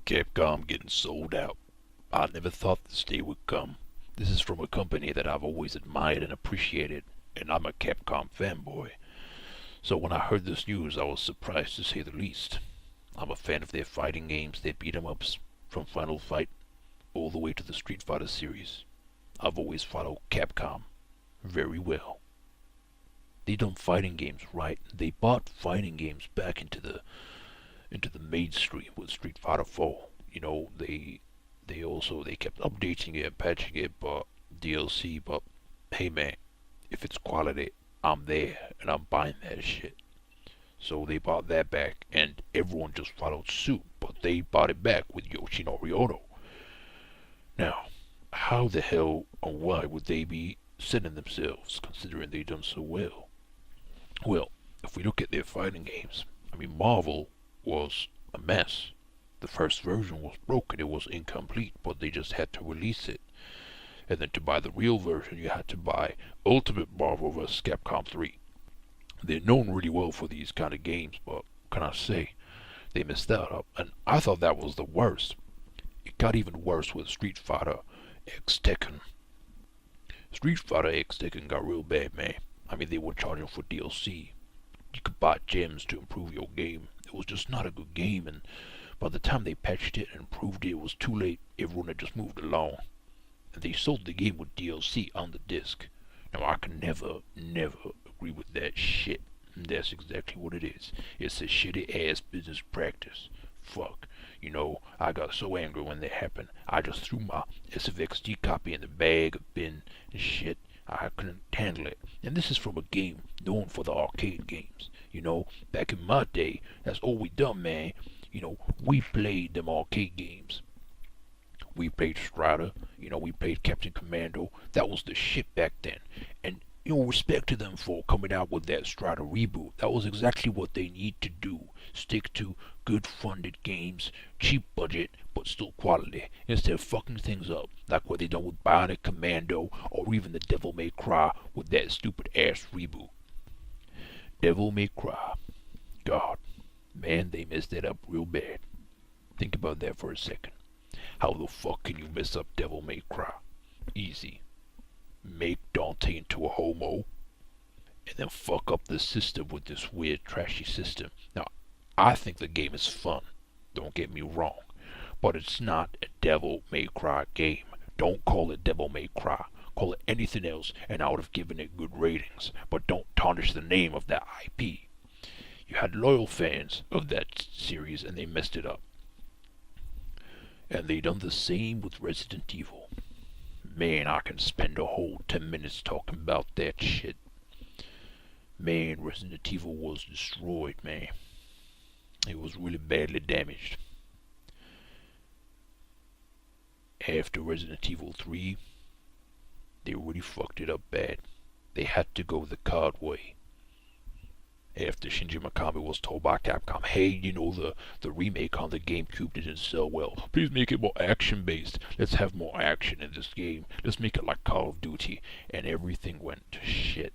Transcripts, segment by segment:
Capcom getting sold out. I never thought this day would come. This is from a company that I've always admired and appreciated, and I'm a Capcom fanboy. So when I heard this news, I was surprised to say the least. I'm a fan of their fighting games, their beat-em-ups, from Final Fight all the way to the Street Fighter series. I've always followed Capcom very well. They done fighting games right. They brought fighting games back into the mainstream with Street Fighter 4. You know, they kept updating it, patching it, but DLC. But hey man, if it's quality, I'm there and I'm buying that shit. So they brought that back, and everyone just followed suit. But they brought it back with Yoshinori Ono. Now, how the hell or why would they be setting themselves, considering they done so well? Well, if we look at their fighting games, I mean, Marvel was a mess. The first version was broken, it was incomplete, but they just had to release it. And then to buy the real version, you had to buy Ultimate Marvel vs. Capcom 3. They're known really well for these kind of games, but can I say, they messed that up. And I thought that was the worst. It got even worse with Street Fighter X Tekken. Street Fighter X Tekken got real bad, man. I mean, they were charging for DLC. You could buy gems to improve your game. It was just not a good game, and by the time they patched it and improved it, it was too late. Everyone had just moved along. And they sold the game with DLC on the disc. Now, I can never agree with that shit. And that's exactly what it is. It's a shitty ass business practice. Fuck. You know, I got so angry when that happened. I just threw my SFXD copy in the bag of bin and shit. I couldn't handle it. And this is from a game known for the arcade games. You know, back in my day, that's all we done, man. You know, we played them arcade games. We played Strider, you know, we played Captain Commando. That was the shit back then. And, you know, respect to them for coming out with that Strider reboot. That was exactly what they need to do. Stick to good funded games, cheap budget, but still quality, instead of fucking things up, like what they done with Bionic Commando, or even the Devil May Cry with that stupid ass reboot. Devil May Cry. God, man, they messed that up real bad. Think about that for a second. How the fuck can you mess up Devil May Cry? Easy. Make Dante into a homo, and then fuck up the system with this weird trashy system. Now, I think the game is fun, don't get me wrong, but it's not a Devil May Cry game. Don't call it Devil May Cry. Call it anything else, and I would have given it good ratings, but don't tarnish the name of that IP. You had loyal fans of that series, and they messed it up. And they done the same with Resident Evil. Man, I can spend a whole 10 minutes talking about that shit. Man, Resident Evil was destroyed, man. It was really badly damaged. After Resident Evil 3, they really fucked it up bad. They had to go the card way. After Shinji Mikami was told by Capcom, hey, you know, the remake on the GameCube didn't sell well. Please make it more action-based. Let's have more action in this game. Let's make it like Call of Duty. And everything went to shit.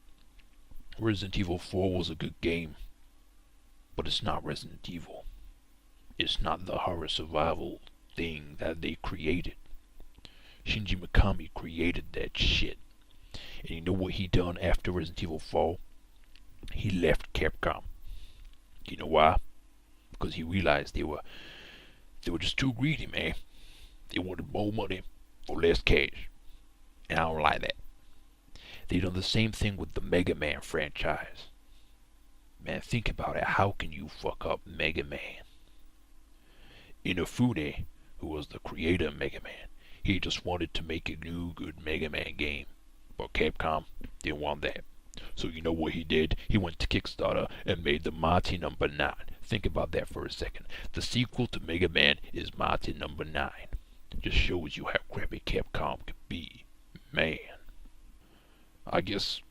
Resident Evil 4 was a good game, but it's not Resident Evil. It's not the horror survival thing that they created. Shinji Mikami created that shit. And you know what he done after Resident Evil 4? He left Capcom. You know why? Because he realized they were just too greedy, man. They wanted more money for less cash. And I don't like that. They done the same thing with the Mega Man franchise. Man, think about it. How can you fuck up Mega Man? Inafune, who was the creator of Mega Man, he just wanted to make a new good Mega Man game. But Capcom didn't want that. So you know what he did? He went to Kickstarter and made the Mighty Number 9. Think about that for a second. The sequel to Mega Man is Mighty Number 9. Just shows you how crappy Capcom can be. Man. I guess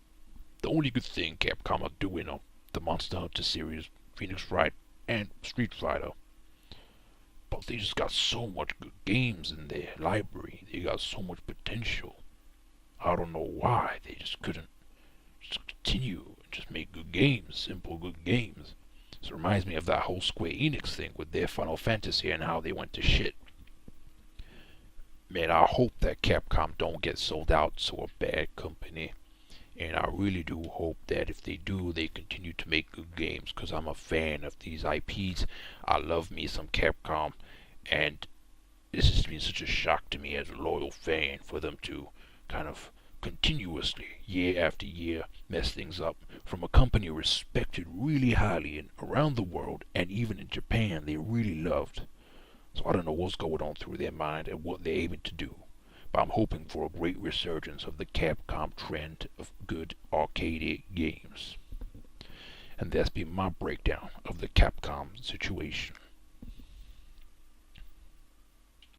the only good thing Capcom are doing on the Monster Hunter series, Phoenix Wright, and Street Fighter. But they just got so much good games in their library. They got so much potential. I don't know why they just couldn't just continue and just make good games, simple good games. This reminds me of that whole Square Enix thing with their Final Fantasy and how they went to shit. Man, I hope that Capcom don't get sold out to a bad company. And I really do hope that if they do, they continue to make good games, because I'm a fan of these IPs. I love me some Capcom, and this has been such a shock to me as a loyal fan for them to kind of continuously, year after year, mess things up from a company respected really highly and around the world, and even in Japan they really loved. So I don't know what's going on through their mind and what they're aiming to do. But I'm hoping for a great resurgence of the Capcom trend of good arcade games. And that's been my breakdown of the Capcom situation.